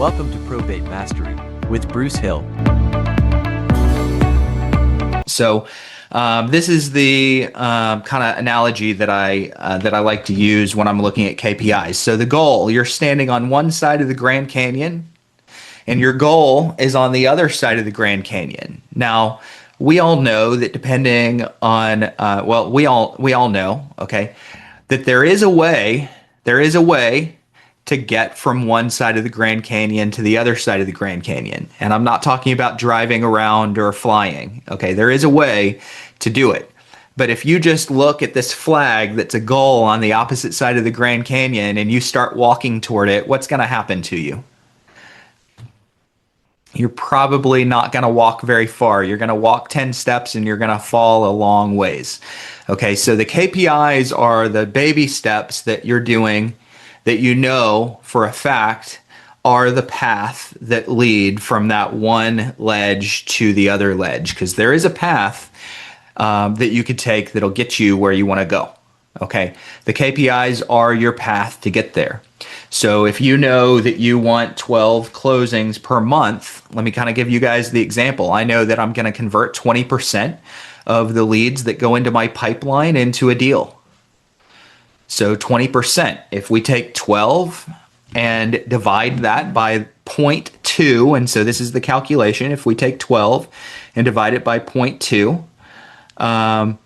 Welcome to Probate Mastery with Bruce Hill. So this is the kind of analogy that I like to use when I'm looking at KPIs. So the goal, you're standing on one side of the Grand Canyon, and your goal is on the other side of the Grand Canyon. Now, we all know that depending on, we all know, okay, that there is a way to get from one side of the Grand Canyon to the other side of the Grand Canyon. And I'm not talking about driving around or flying, okay? There is a way to do it. But if you just look at this flag that's a goal on the opposite side of the Grand Canyon and you start walking toward it, what's going to happen to you? You're probably not going to walk very far. You're going to walk 10 steps and you're going to fall a long ways. Okay, so the KPIs are the baby steps that you're doing that you know for a fact are the path that lead from that one ledge to the other ledge, because there is a path that you could take that'll get you where you want to go. Okay, the KPIs are your path to get there. So if you know that you want 12 closings per month, let me kind of give you guys the example. I know that I'm going to convert 20% of the leads that go into my pipeline into a deal. So 20%, if we take 12 and divide that by 0.2, and so this is the calculation, if we take 12 and divide it by 0.2,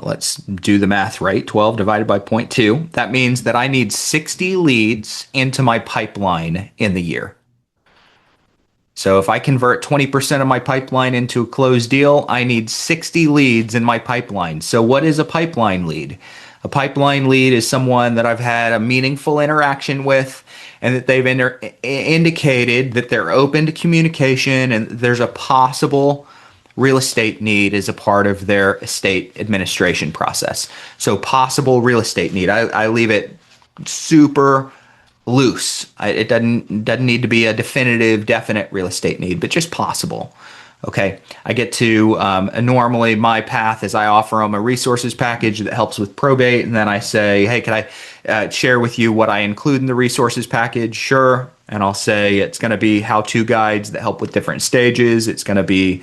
let's do the math right. 12 divided by 0.2. That means that I need 60 leads into my pipeline in the year. So if I convert 20% of my pipeline into a closed deal, I need 60 leads in my pipeline. So what is a pipeline lead? A pipeline lead is someone that I've had a meaningful interaction with and that they've indicated that they're open to communication and there's a possible real estate need as a part of their estate administration process. So possible real estate need. I leave it super loose. It doesn't need to be a definitive, definite real estate need, but just possible. Okay, I get to, normally my path is I offer them a resources package that helps with probate, and then I say, hey, can I share with you what I include in the resources package? Sure. And I'll say it's going to be how-to guides that help with different stages. It's going to be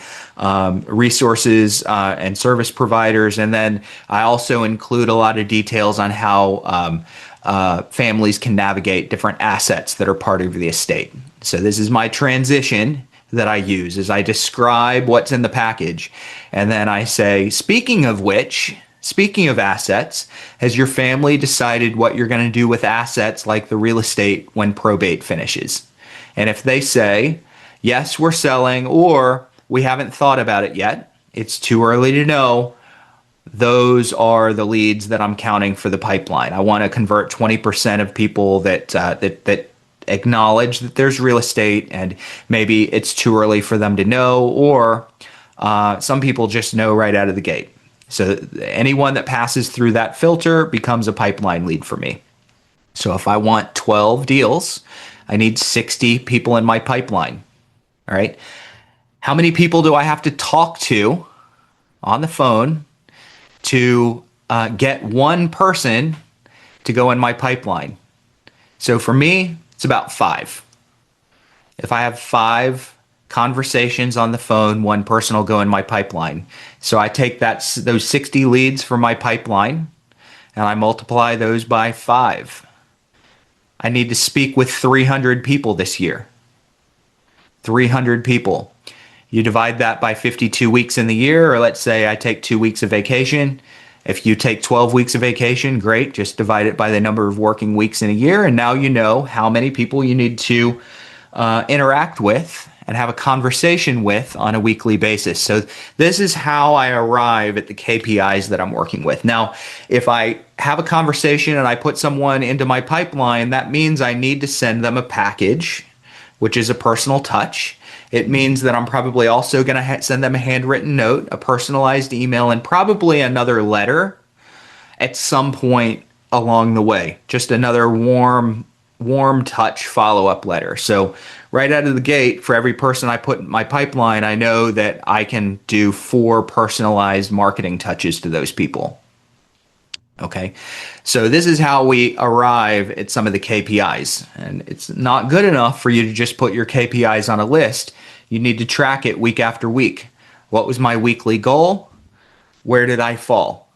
resources and service providers. And then I also include a lot of details on how families can navigate different assets that are part of the estate. So this is my transition that I use, is I describe what's in the package. And then I say, speaking of which, speaking of assets, has your family decided what you're going to do with assets like the real estate when probate finishes? And if they say, yes, we're selling, or we haven't thought about it yet, it's too early to know, those are the leads that I'm counting for the pipeline. I want to convert 20% of people that acknowledge that there's real estate, and maybe it's too early for them to know, or some people just know right out of the gate. So anyone that passes through that filter becomes a pipeline lead for me. So if I want 12 deals, I need 60 people in my pipeline. All right. How many people do I have to talk to on the phone to get one person to go in my pipeline? So for me, it's about 5. If I have 5 conversations on the phone, one person will go in my pipeline. So I take those 60 leads from my pipeline and I multiply those by 5. I need to speak with 300 people this year. 300 people. You divide that by 52 weeks in the year, or let's say I take 2 weeks of vacation. If you take 12 weeks of vacation, great. Just divide it by the number of working weeks in a year. And now you know how many people you need to interact with and have a conversation with on a weekly basis. So this is how I arrive at the KPIs that I'm working with. Now, if I have a conversation and I put someone into my pipeline, that means I need to send them a package, which is a personal touch. It means that I'm probably also going to send them a handwritten note, a personalized email, and probably another letter at some point along the way. Just another warm touch follow-up letter. So right out of the gate, for every person I put in my pipeline, I know that I can do 4 personalized marketing touches to those people. Okay. So this is how we arrive at some of the KPIs. And it's not good enough for you to just put your KPIs on a list. You need to track it week after week. What was my weekly goal? Where did I fall?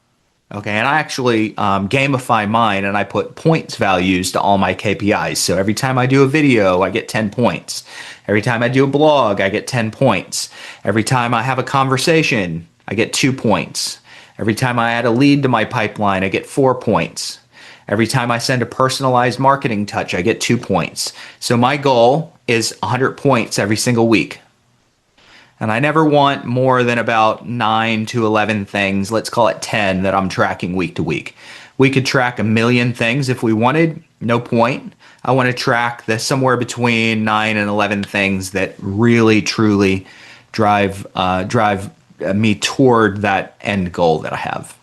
Okay, and I actually gamify mine and I put points values to all my KPIs. So every time I do a video, I get 10 points. Every time I do a blog, I get 10 points. Every time I have a conversation, I get 2 points. Every time I add a lead to my pipeline, I get 4 points. Every time I send a personalized marketing touch, I get 2 points. So my goal is 100 points every single week. And I never want more than about 9 to 11 things, let's call it 10, that I'm tracking week to week. We could track a million things if we wanted, no point. I want to track the somewhere between 9 and 11 things that really, truly drive me toward that end goal that I have.